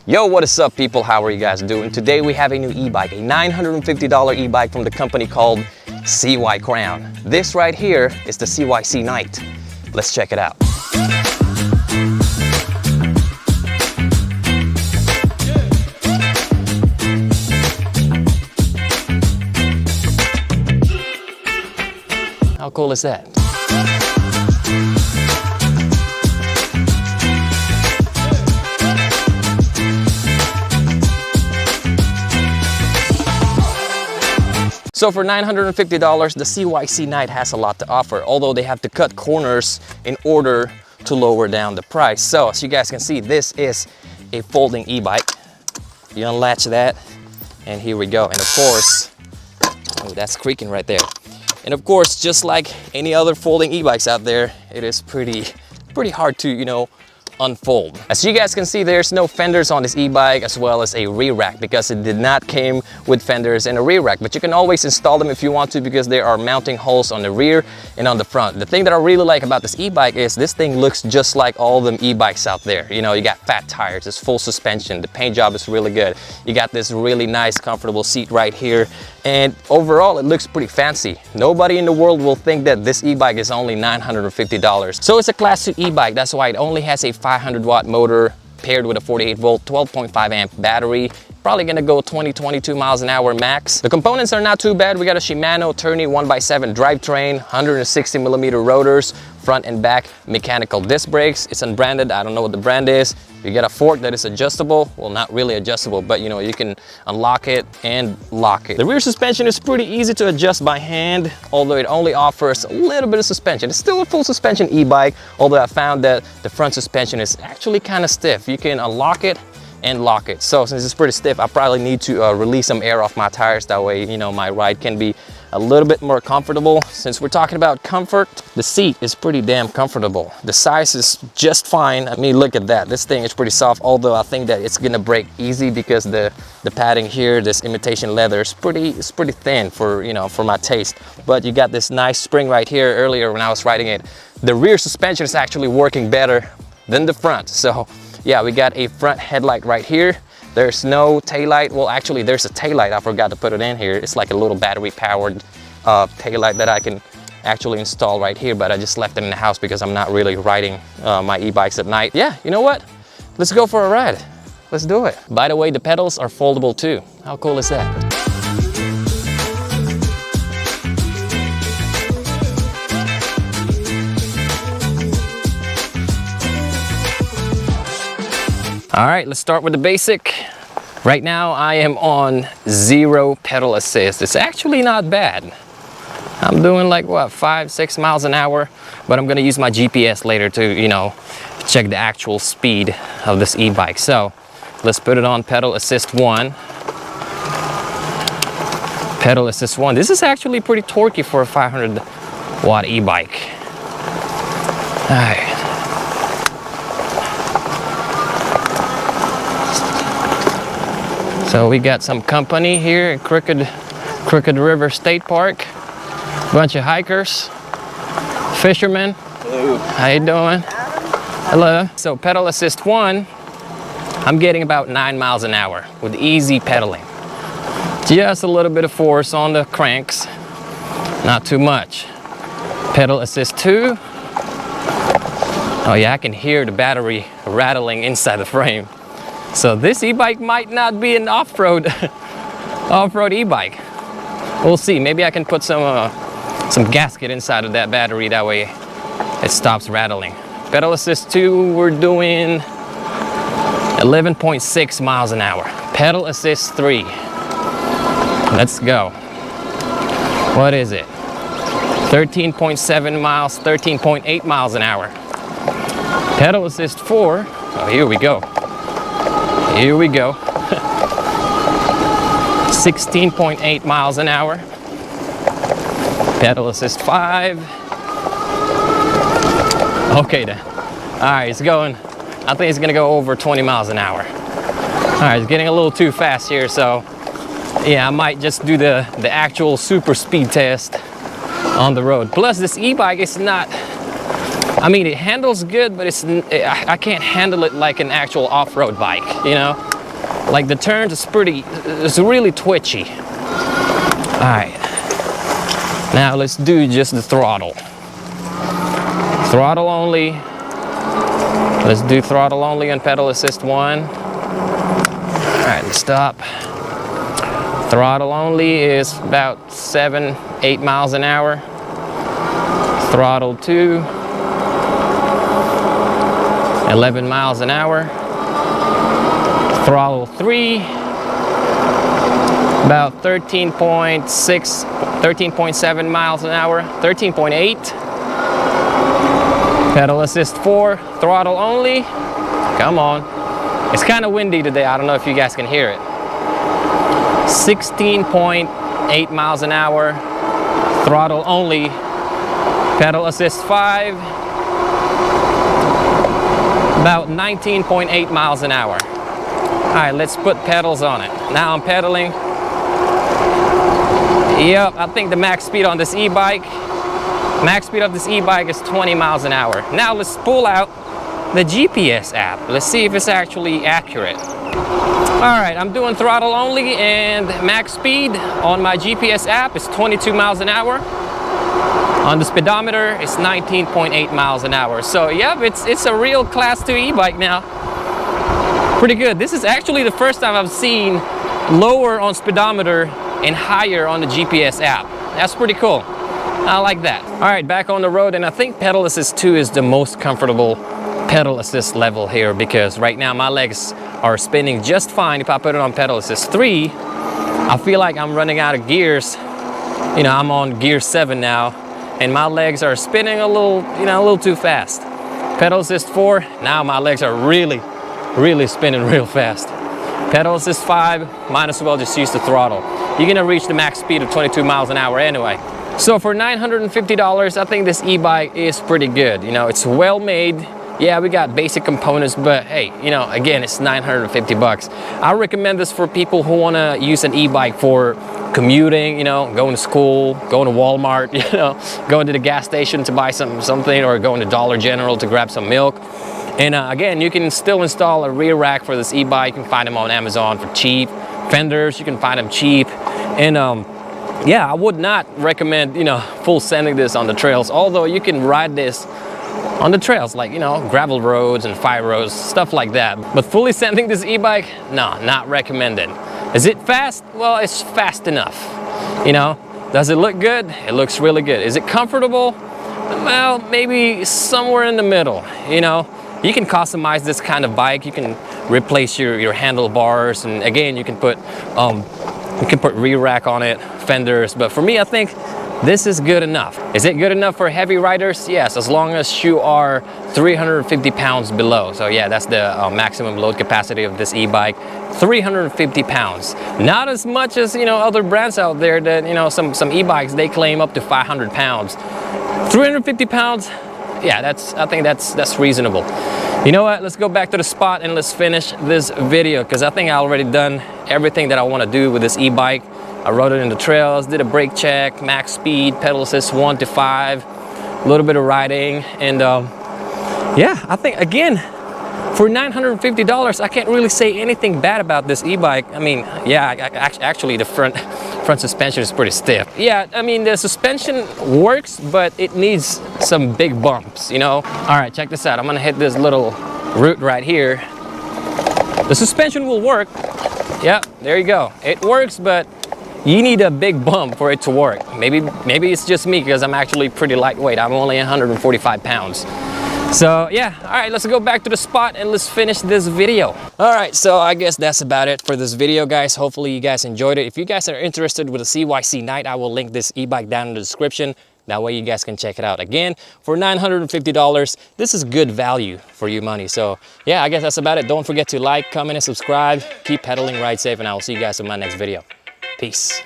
Yo, what is up people? How are you guys doing? Today we have a new e-bike, a $950 e-bike from the company called Cycrown. This right here is the CYC Knight. Let's check it out. How cool is that? So for $950, the CYC Knight has a lot to offer, although they have to cut corners in order to lower down the price. So as you guys can see, this is a folding e-bike. You unlatch that, and here we go. And of course, oh, that's creaking right there. And of course, just like any other folding e-bikes out there, it is pretty hard to, unfold. As you guys can see, there's no fenders on this e-bike, as well as a rear rack, because it did not came with fenders and a rear rack, but you can always install them if you want to, because there are mounting holes on the rear and on the front. The thing that I really like about this e-bike is this thing looks just like all them e-bikes out there. You got fat tires, it's full suspension, the paint job is really good. You got this really nice comfortable seat right here, and overall it looks pretty fancy. Nobody in the world will think that this e-bike is only $950. So it's a class 2 e-bike, that's why it only has a 500-watt motor paired with a 48-volt 12.5 amp battery. Probably gonna go 20-22 miles an hour max. The components are not too bad. We got a Shimano Tourney 1x7 drivetrain, 160mm rotors, front and back mechanical disc brakes. It's unbranded, I don't know what the brand is. You get a fork that is adjustable. Well, not really adjustable, but you can unlock it and lock it. The rear suspension is pretty easy to adjust by hand, although it only offers a little bit of suspension. It's still a full suspension e-bike, although I found that the front suspension is actually kind of stiff. You can unlock it and lock it. So since it's pretty stiff, I probably need to release some air off my tires. That way, my ride can be a little bit more comfortable. Since we're talking about comfort, the seat is pretty damn comfortable. The size is just fine. I mean, look at that. This thing is pretty soft, although I think that it's gonna break easy because the padding here, this imitation leather, is pretty thin for, for my taste. But you got this nice spring right here. Earlier when I was riding it, the rear suspension is actually working better than the front. So yeah, we got a front headlight right here. There's no taillight. Well, actually, there's a taillight. I forgot to put it in here. It's like a little battery-powered taillight that I can actually install right here, but I just left it in the house because I'm not really riding my e-bikes at night. Yeah, you know what? Let's go for a ride. Let's do it. By the way, the pedals are foldable too. How cool is that? All right, let's start with the basic. Right now I am on 0 pedal assist. It's actually not bad. I'm doing like what, 5-6 miles an hour, but I'm gonna use my GPS later to, check the actual speed of this e-bike. So let's put it on pedal assist 1. Pedal assist 1. This is actually pretty torquey for a 500-watt e-bike. All right. So we got some company here at Crooked River State Park. Bunch of hikers, fishermen. Hello. How you doing? Hello. So pedal assist 1, I'm getting about 9 miles an hour with easy pedaling. Just a little bit of force on the cranks, not too much. Pedal assist 2. Oh yeah, I can hear the battery rattling inside the frame. So this e-bike might not be an off-road e-bike. We'll see. Maybe I can put some gasket inside of that battery. That way it stops rattling. Pedal assist 2, we're doing 11.6 miles an hour. Pedal assist 3. Let's go. What is it? 13.7 miles, 13.8 miles an hour. Pedal assist 4. Oh, here we go. Here we go. 16.8 miles an hour. Pedal assist 5. Okay then. All right, it's going. I think it's gonna go over 20 miles an hour. All right, it's getting a little too fast here, so yeah, I might just do the actual super speed test on the road. Plus, this e-bike is not. I mean, it handles good, but I can't handle it like an actual off-road bike, Like the turns is it's really twitchy. All right, now let's do just the throttle. Throttle only. Let's do throttle only on pedal assist 1. All right, let's stop. Throttle only is about 7-8 miles an hour. Throttle 2, 11 miles an hour. Throttle 3, about 13.6, 13.7 miles an hour, 13.8. Pedal assist 4, throttle only. Come on. It's kind of windy today. I don't know if you guys can hear it. 16.8 miles an hour, throttle only. Pedal assist 5, about 19.8 miles an hour. All right, let's put pedals on it. Now I'm pedaling. Yep, I think the max speed on this e-bike, max speed of this e-bike is 20 miles an hour. Now let's pull out the GPS app. Let's see if it's actually accurate. All right, I'm doing throttle only, and max speed on my GPS app is 22 miles an hour. On the speedometer, it's 19.8 miles an hour. So yep, it's a real class 2 e-bike now. Pretty good. This is actually the first time I've seen lower on speedometer and higher on the GPS app. That's pretty cool. I like that. All right, back on the road, and I think pedal assist 2 is the most comfortable pedal assist level here, because right now my legs are spinning just fine. If I put it on pedal assist 3, I feel like I'm running out of gears. You know, I'm on gear 7 now, and my legs are spinning a little too fast. Pedal assist 4, now my legs are really spinning real fast. Pedal assist 5, might as well just use the throttle. You're gonna reach the max speed of 22 miles an hour anyway. So for $950, I think this e-bike is pretty good. You know, it's well made. Yeah, we got basic components, but hey, you know, again, it's 950 bucks. I recommend this for people who wanna use an e-bike for commuting, you know, going to school, going to Walmart, you know, going to the gas station to buy something, or going to Dollar General to grab some milk. And again, you can still install a rear rack for this e-bike. You can find them on Amazon for cheap. Fenders, you can find them cheap. And yeah, I would not recommend, you know, full sending this on the trails, although you can ride this on the trails, like, you know, gravel roads and fire roads, stuff like that. But fully sending this e-bike, no, not recommended. Is it fast? Well, it's fast enough. You know, does it look good? It looks really good. Is it comfortable? Well, maybe somewhere in the middle, you know. You can customize this kind of bike. You can replace your handlebars, and again, you can put rear rack on it, fenders. But for me, I think this is good enough. Is it good enough for heavy riders? Yes, as long as you are 350 pounds below. So yeah, that's the maximum load capacity of this e-bike, 350 pounds. Not as much as, you know, other brands out there that, you know, some e-bikes, they claim up to 500 pounds. 350 pounds, yeah, I think that's reasonable. You know what, let's go back to the spot and let's finish this video, because I think I already done everything that I want to do with this e-bike. I rode it in the trails, did a brake check, max speed, pedal assist 1 to 5, a little bit of riding, and yeah, I think again, for $950, I can't really say anything bad about this e-bike. I mean, yeah, actually the front suspension is pretty stiff. Yeah, I mean, the suspension works, but it needs some big bumps, you know? All right, check this out. I'm gonna hit this little root right here. The suspension will work. Yeah, there you go. It works, but you need a big bump for it to work. Maybe it's just me, because I'm actually pretty lightweight. I'm only 145 pounds. So yeah, all right, let's go back to the spot and let's finish this video. All right, so I guess that's about it for this video, guys. Hopefully you guys enjoyed it. If you guys are interested with a CYC Night, I will link this e-bike down in the description. That way you guys can check it out. Again, for $950, this is good value for your money. So yeah, I guess that's about it. Don't forget to like, comment, and subscribe. Keep pedaling, ride safe, and I will see you guys in my next video. Peace.